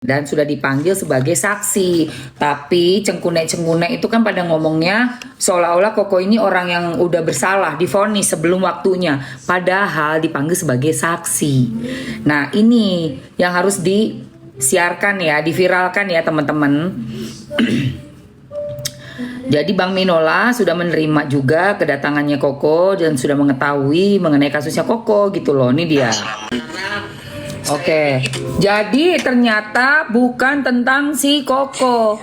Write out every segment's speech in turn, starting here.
dan sudah dipanggil sebagai saksi. Tapi cengkunek-cengkunek itu kan pada ngomongnya seolah-olah Koko ini orang yang udah bersalah, divonis sebelum waktunya, padahal dipanggil sebagai saksi. Nah, ini yang harus disiarkan ya, diviralkan ya teman-teman. Jadi Bang Minola sudah menerima juga kedatangannya Koko dan sudah mengetahui mengenai kasusnya Koko gitu loh. Ini dia. Oke, jadi ternyata bukan tentang si Koko,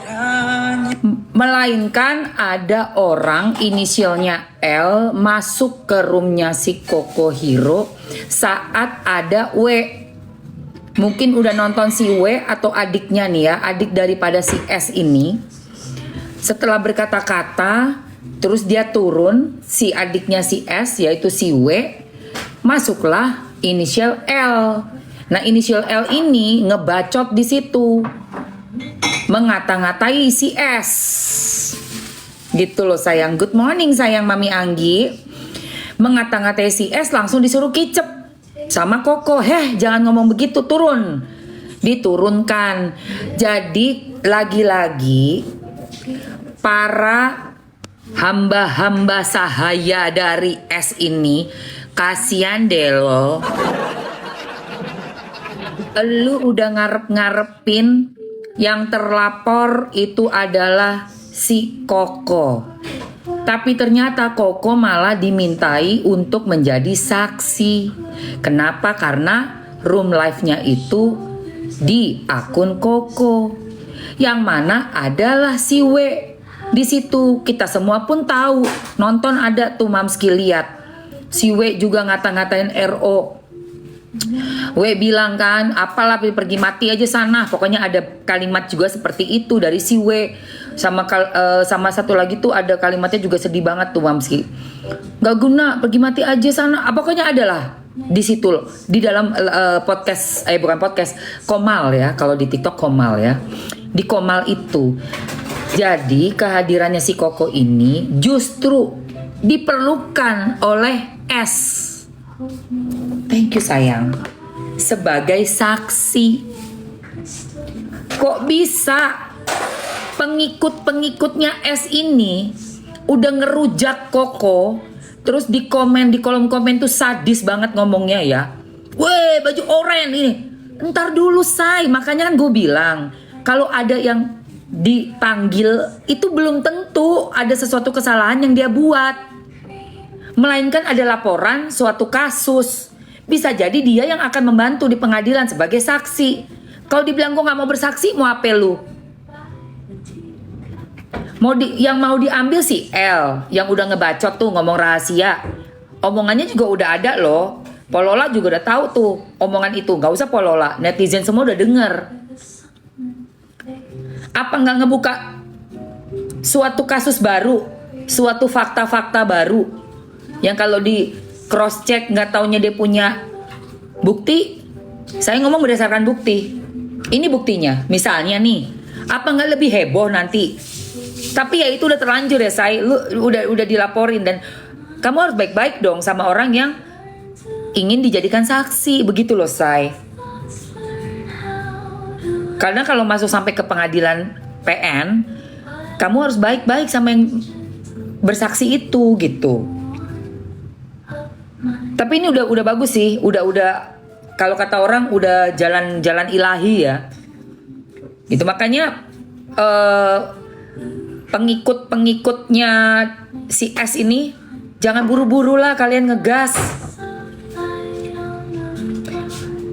melainkan ada orang inisialnya L masuk ke roomnya si Koko Hiro saat ada W. Mungkin udah nonton si W atau adiknya nih ya, adik daripada si S ini. Setelah berkata-kata, terus dia turun, si adiknya si S yaitu si W, masuklah inisial L. Nah, inisial L ini ngebacot di situ, mengata-ngatai si S. Gitu loh sayang. Good morning sayang Mami Anggi. Mengata-ngatai si S langsung disuruh kicep sama Koko. Jangan ngomong begitu, turun. Diturunkan. Jadi lagi-lagi para hamba-hamba sahaya dari S ini, kasihan deh lo. Lu udah ngarep-ngarepin yang terlapor itu adalah si Koko. Tapi ternyata Koko malah dimintai untuk menjadi saksi. Kenapa? Karena room live-nya itu di akun Koko. Yang mana adalah si W. Di situ kita semua pun tahu, nonton ada tuh Mamski lihat. Si W juga ngata-ngatain RO. W bilang kan, apalah pergi mati aja sana. Pokoknya ada kalimat juga seperti itu dari si W. Sama satu lagi tuh ada kalimatnya juga sedih banget tuh Mamski. Gak guna, pergi mati aja sana. Pokoknya adalah di situ di dalam podcast, bukan podcast, Komal ya. Kalau di TikTok Komal ya. Di Komal itu. Jadi kehadirannya si Koko ini justru diperlukan oleh S. Thank you sayang. Sebagai saksi. Kok bisa pengikut-pengikutnya S ini udah ngerujak Koko, terus di kolom komen tuh sadis banget ngomongnya ya. Weh, baju oranye ini. Ntar dulu say, makanya kan gue bilang kalau ada yang dipanggil itu belum tentu ada sesuatu kesalahan yang dia buat. Melainkan ada laporan suatu kasus. Bisa jadi dia yang akan membantu di pengadilan sebagai saksi. Kalau dibilang gue gak mau bersaksi, mau apa lu? Yang mau diambil si L, yang udah ngebacot tuh ngomong rahasia. Omongannya juga udah ada loh. Polola juga udah tahu tuh omongan itu. Gak usah Polola, netizen semua udah denger. Apa gak ngebuka suatu kasus baru, suatu fakta-fakta baru, yang kalau di cross check nggak taunya dia punya bukti. Saya ngomong berdasarkan bukti. Ini buktinya. Misalnya nih, apa nggak lebih heboh nanti? Tapi ya itu udah terlanjur ya saya. Lu udah dilaporin dan kamu harus baik-baik dong sama orang yang ingin dijadikan saksi. Begitu loh say. Karena kalau masuk sampai ke pengadilan PN, kamu harus baik-baik sama yang bersaksi itu gitu. Tapi ini udah bagus sih, udah kalau kata orang udah jalan ilahi ya. Itu makanya pengikutnya si S ini jangan buru-buru lah kalian ngegas.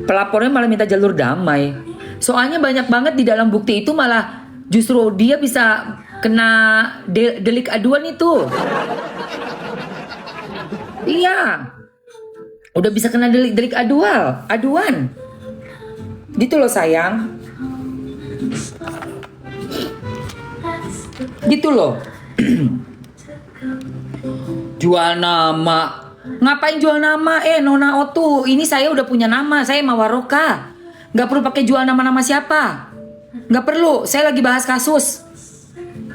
Pelapornya malah minta jalur damai. Soalnya banyak banget di dalam bukti itu malah justru dia bisa kena delik aduan itu. Iya. Udah bisa kena delik aduan. Gitu loh sayang. Gitu loh. Jual nama. Ngapain jual nama? Nona Otu, ini saya udah punya nama, saya Mawaroka. Gak perlu pakai jual nama-nama siapa. Gak perlu, saya lagi bahas kasus.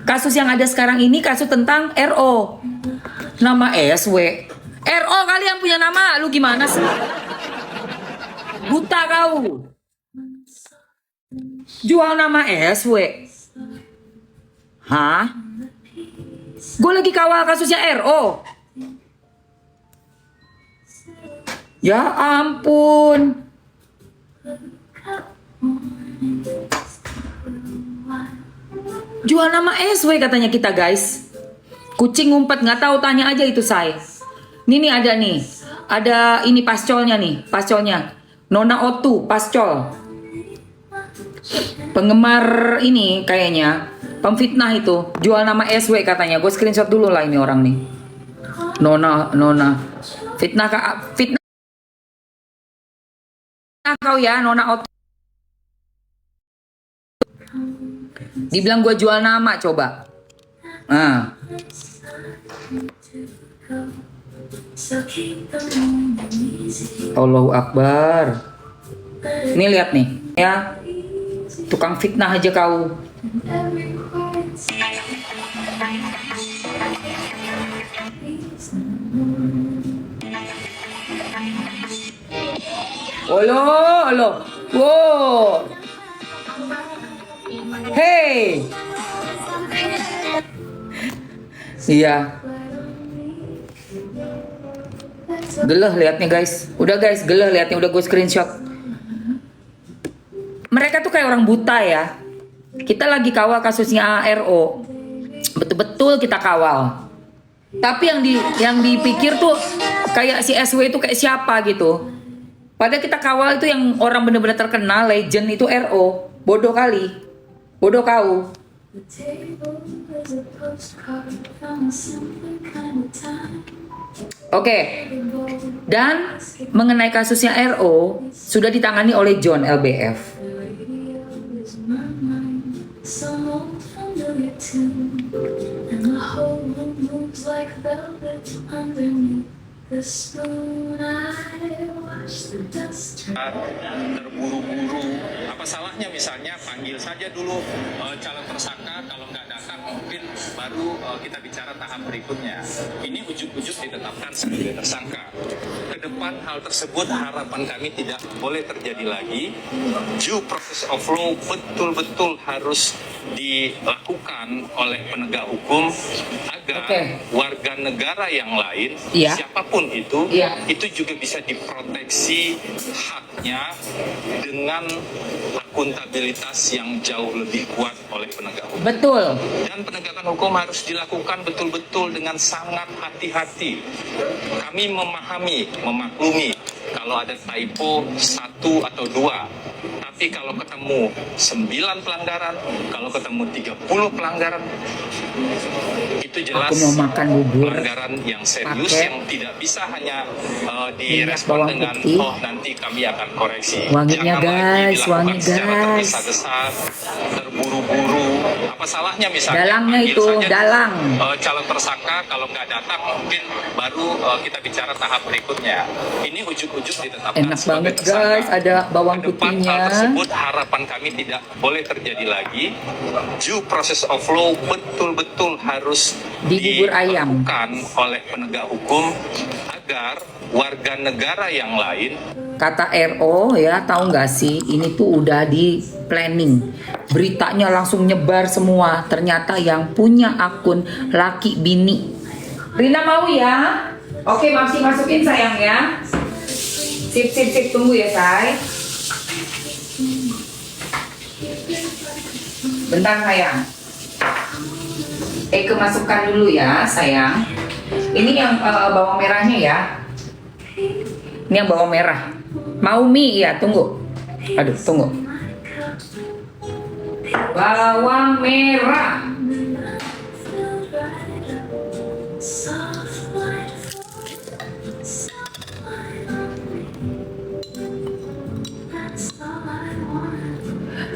Kasus yang ada sekarang ini kasus tentang RO. Nama SW. RO kali yang punya nama, lu gimana sih? Buta kau. Jual nama SW. Hah? Gue lagi kawal kasusnya RO. Ya ampun. Jual nama SW katanya kita, guys. Kucing ngumpet, nggak tahu, tanya aja itu saya. Ini nih ada nih. Ada ini pascolnya nih, pascolnya. Nona Otu, pascol. Penggemar ini kayaknya, pemfitnah itu. Jual nama SW katanya. Gue screenshot dulu lah ini orang nih. Nona. Fitnah kau ya, Nona Otu. Dibilang gue jual nama, coba. Nah. Allahu Akbar. Nih lihat nih, ya. Tukang fitnah aja kau. Halo. Wow. Hey. Iya. Geleh liatnya, guys. Udah guys, geleh liatnya, udah gue screenshot. Mereka tuh kayak orang buta ya. Kita lagi kawal kasusnya RO. Betul-betul kita kawal. Tapi yang dipikir tuh kayak si SW itu kayak siapa gitu. Padahal kita kawal itu yang orang bener-bener terkenal, legend itu RO. Bodoh kali. Bodoh kau. Oke. Dan mengenai kasusnya RO sudah ditangani oleh John LBF. Terburu-buru, apa salahnya misalnya panggil saja dulu calon tersangka, kalau nggak datang mungkin baru kita bicara tahap berikutnya. Ini ujuk-ujuk ditetapkan sebagai tersangka. Kedepan hal tersebut harapan kami tidak boleh terjadi lagi. Due process of law betul-betul harus dilakukan oleh penegak hukum agar warga negara yang lain, siapapun itu juga bisa diproteksi haknya dengan akuntabilitas yang jauh lebih kuat oleh penegak hukum. Betul. Dan penegakan hukum harus dilakukan betul-betul dengan sangat hati-hati. Kami memaklumi kalau ada typo 1 atau 2. Tapi kalau ketemu 9 pelanggaran, kalau ketemu 30 pelanggaran, itu jelas pelanggaran yang serius yang tidak bisa hanya direspon dengan nanti kami akan koreksi. Wanginya guys, wangi guys. Tergesa-gesa, terburu-buru. Apa salahnya misalnya? Dalangnya itu, dalang. Calon tersangka kalau nggak datang mungkin baru kita bicara tahap berikutnya. Ini ujuk-ujuk ditetapkan enak banget guys, ada bawang putihnya. Tersebut harapan kami tidak boleh terjadi lagi. Due process of law betul-betul harus dilakukan oleh penegak hukum agar warga negara yang lain. Kata RO ya, tahu nggak sih, ini tuh udah di planning. Beritanya langsung nyebar semua. Ternyata yang punya akun laki bini. Rina mau ya? Oke, masih masukin sayang ya. Sip, tunggu ya say. Bentar sayang. Masukkan dulu ya sayang. Ini yang bawang merahnya ya. Ini yang bawang merah. Mau mie ya, tunggu. Aduh, tunggu. Bawang merah.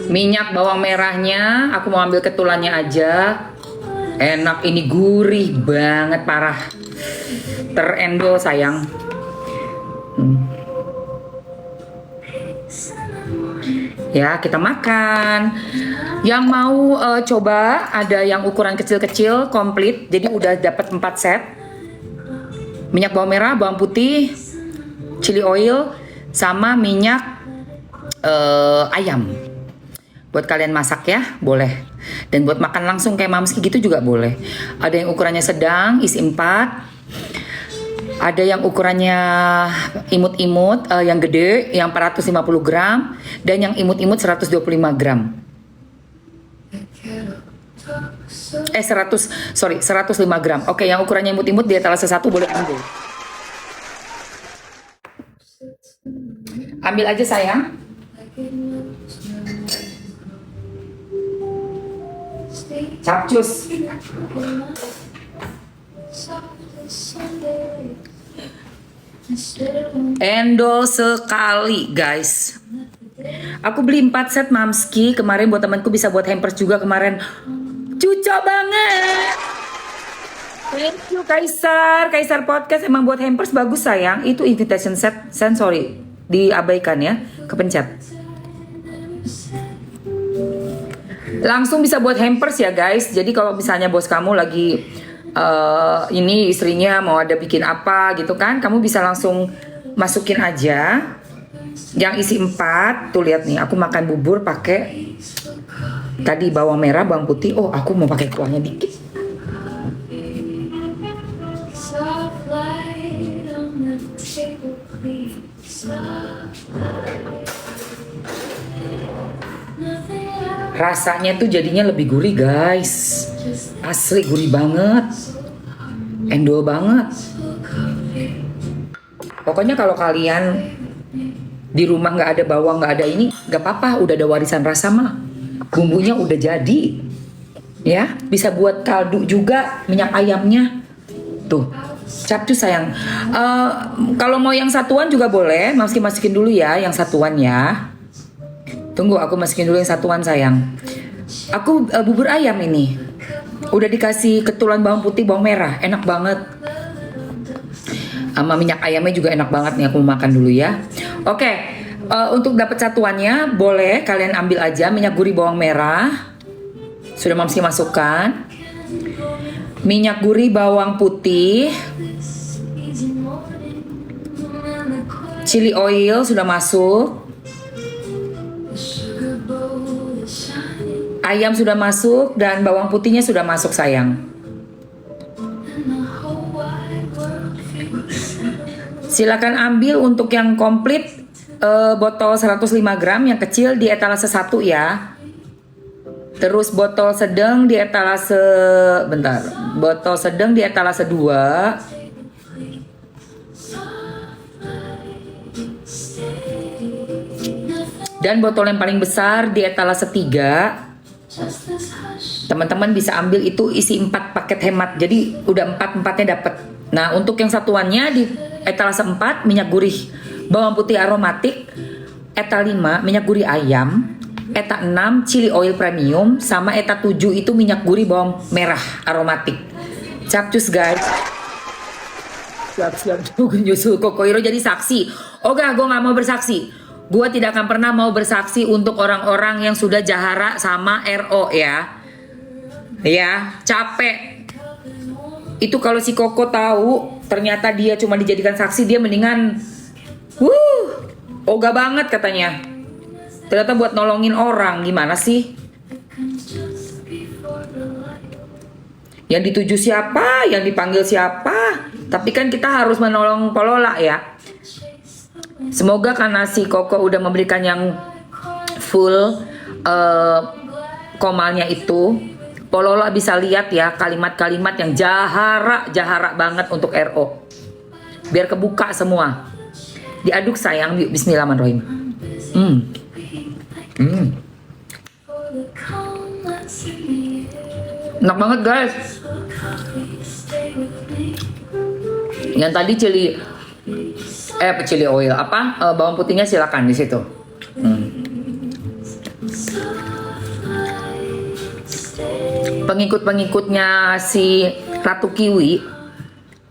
Minyak bawang merahnya, aku mau ambil ketulannya aja. Enak, ini gurih banget, parah. Terendol sayang. Ya, kita makan. Yang mau coba, ada yang ukuran kecil-kecil, komplit. Jadi udah dapat 4 set. Minyak bawang merah, bawang putih, chili oil, sama minyak ayam. Buat kalian masak ya, boleh. Dan buat makan langsung kayak Mamski gitu juga boleh. Ada yang ukurannya sedang, isi 4. Ada yang ukurannya imut-imut, yang gede, yang 450 gram. Dan yang imut-imut 125 gram. 105 gram. Oke, yang ukurannya imut-imut di etalase 1 boleh ambil. Ambil aja sayang. Capcus. Endol sekali guys. Aku beli 4 set Mamski kemarin buat temanku, bisa buat hampers juga kemarin. Cuco banget. Thank you Kaisar Podcast emang buat hampers bagus sayang. Itu invitation set, sorry diabaikan ya, kepencet. Langsung bisa buat hampers ya guys. Jadi kalau misalnya bos kamu lagi ini istrinya mau ada bikin apa gitu kan, kamu bisa langsung masukin aja. Yang isi 4 tuh, lihat nih, aku makan bubur pakai tadi bawang merah, bawang putih. Oh, aku mau pakai kuahnya dikit. Rasanya tuh jadinya lebih gurih guys. Asli gurih banget. Endol banget. Pokoknya kalau kalian di rumah nggak ada bawang, nggak ada ini, nggak apa-apa, udah ada warisan rasa mah. Bumbunya udah jadi. Ya, bisa buat kaldu juga, minyak ayamnya. Tuh, capcus sayang. Kalau mau yang satuan juga boleh, masukin dulu ya yang satuan ya. Tunggu, aku masukin dulu yang satuan sayang. Aku bubur ayam ini. Udah dikasih ketulan bawang putih, bawang merah, enak banget. Sama minyak ayamnya juga enak banget nih, aku makan dulu ya. Oke, untuk dapat satuannya boleh kalian ambil aja minyak gurih bawang merah. Sudah Mamski masukkan. Minyak gurih bawang putih. Chili oil sudah masuk. Ayam sudah masuk dan bawang putihnya sudah masuk sayang. Silakan ambil untuk yang komplit botol 105 gram yang kecil di etalase 1 ya. Terus botol sedang di etalase botol sedang di etalase 2. Dan botol yang paling besar di etalase 3. Teman-teman bisa ambil itu isi 4 paket hemat. Jadi udah 4-4-nya dapat. Nah, untuk yang satuannya di etalase 4 minyak gurih bawang putih aromatik, eta 5 minyak gurih ayam, eta 6 chili oil premium, sama eta 7 itu minyak gurih bawang merah aromatik. Capcus guys. Siap-siap tuh nyusul Kokoiro jadi saksi. Oke, gue gak mau bersaksi. Gue tidak akan pernah mau bersaksi untuk orang-orang yang sudah jahara sama RO ya. Ya, capek. Itu kalau si Koko tahu ternyata dia cuma dijadikan saksi, dia mendingan ogah banget katanya. Ternyata buat nolongin orang, gimana sih? Yang dituju siapa, yang dipanggil siapa? Tapi kan kita harus menolong Polola ya. Semoga karena si Koko udah memberikan yang full komalnya itu, Polola bisa lihat ya kalimat-kalimat yang jahara banget untuk RO. Biar kebuka semua. Diaduk sayang, bismillahirrahmanirrahim. Enak banget guys. Yang tadi chili oil bawang putihnya silakan di situ. Pengikut-pengikutnya si Ratu Kiwi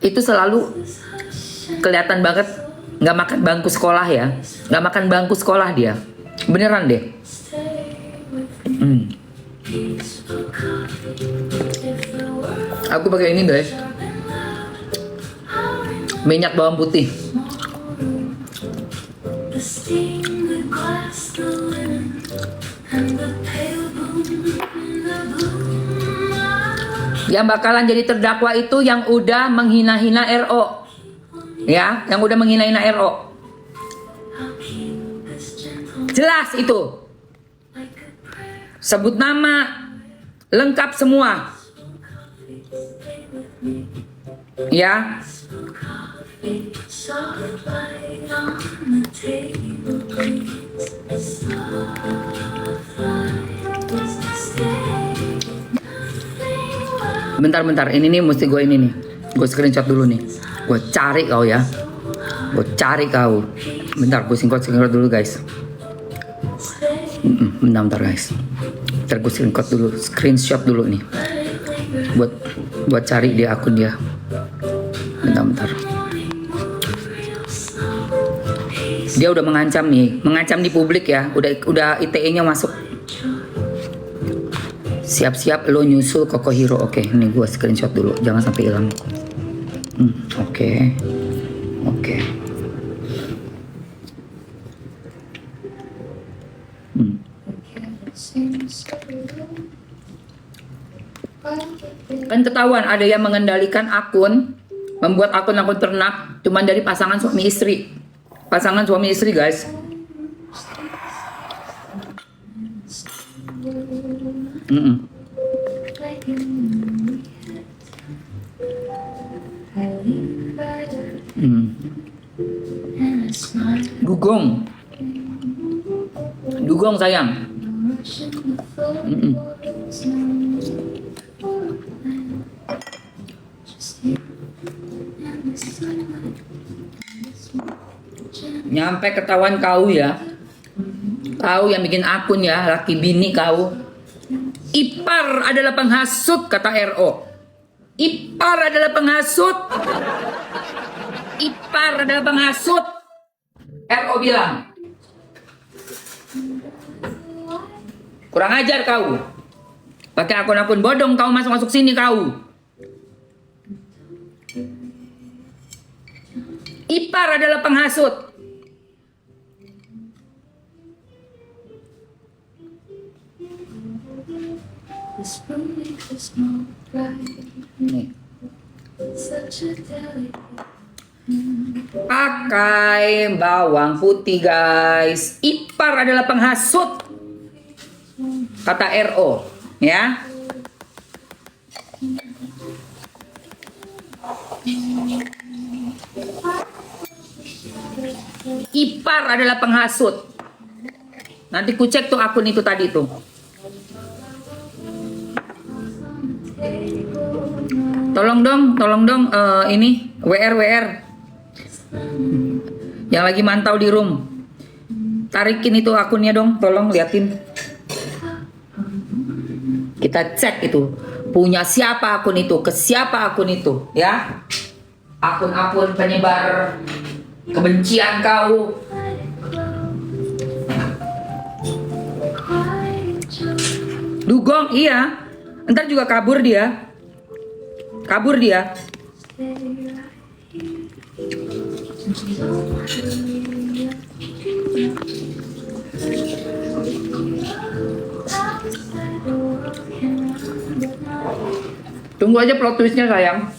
itu selalu kelihatan banget nggak makan bangku sekolah ya, nggak makan bangku sekolah dia, beneran deh. Aku pakai ini guys, minyak bawang putih. Yang bakalan jadi terdakwa itu yang udah menghina-hina RO. Ya, yang udah menghina-hina RO. Jelas itu. Sebut nama, lengkap semua. Ya. Bentar, ini nih mesti gue ini nih. Gue screenshot dulu nih. Gue cari kau ya. Gue cari kau. Bentar, gue screenshot dulu guys. Bentar guys. Bentar gue screenshot dulu nih. Buat cari di akun dia. Bentar. Dia udah mengancam di publik ya. Udah ITE-nya masuk. Siap-siap lo nyusul Koko Hero. Oke, ini gue screenshot dulu. Jangan sampai hilang. Oke. Kan ketahuan ada yang mengendalikan akun, membuat akun-akun ternak cuman dari pasangan suami istri. Pasangan suami istri guys. Dugong sayang. Nyampe ketahuan kau ya. Kau yang bikin akun ya, laki bini kau. Ipar adalah penghasut, kata RO. Ipar adalah penghasut. Ipar adalah penghasut. RO bilang. Kurang ajar kau. Pakai akun-akun bodong kau masuk-masuk sini kau. Ipar adalah penghasut. Nih. Pakai bawang putih guys. Ipar adalah penghasut, kata RO ya. Ipar adalah penghasut. Nanti ku cek tuh akun itu tadi tuh. Tolong dong ini WR yang lagi mantau di room, tarikin itu akunnya dong, tolong liatin. Kita cek itu punya siapa akun itu, ke siapa akun itu ya. Akun-akun penyebar kebencian kau. Dugong iya, ntar juga kabur dia. Tunggu aja plot twistnya sayang.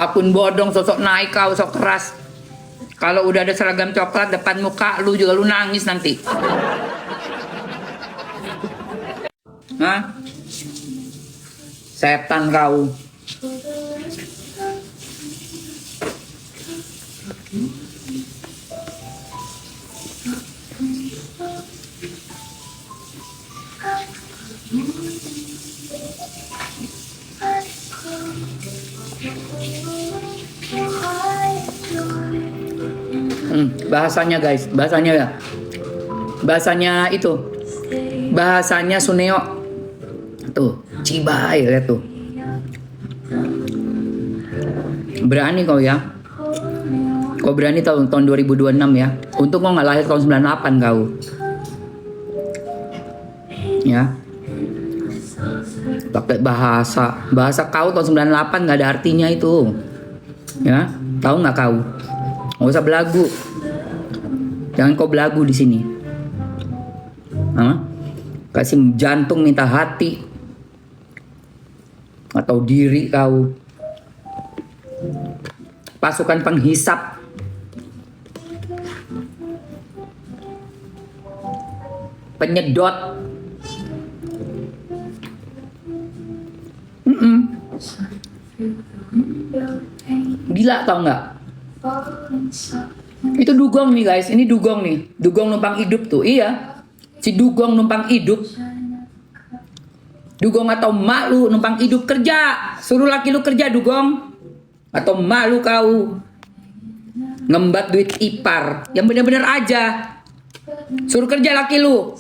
Akun bodong, sosok naik kau, sok keras. Kalau udah ada seragam coklat depan muka lu juga lu nangis nanti. Hah? Setan kau. Bahasanya guys, bahasanya itu, bahasanya Suneo tuh, Cibai lihat tuh, berani kau ya, kau berani tahun 2026 ya, untung kau nggak lahir tahun 98 kau, ya, pakai bahasa kau tahun 98 nggak ada artinya itu, ya, tahu nggak kau? Nggak usah belagu. Jangan kau belagu di sini. Kasih jantung minta hati. Atau diri kau. Pasukan penghisap. Penyedot. Gila tau nggak? Itu dugong nih guys, ini dugong nih. Dugong numpang hidup tuh, iya. Si dugong numpang hidup. Dugong atau mak lu numpang hidup kerja. Suruh laki lu kerja dugong. Atau mak lu kau. Ngembat duit ipar. Yang bener-bener aja. Suruh kerja laki lu.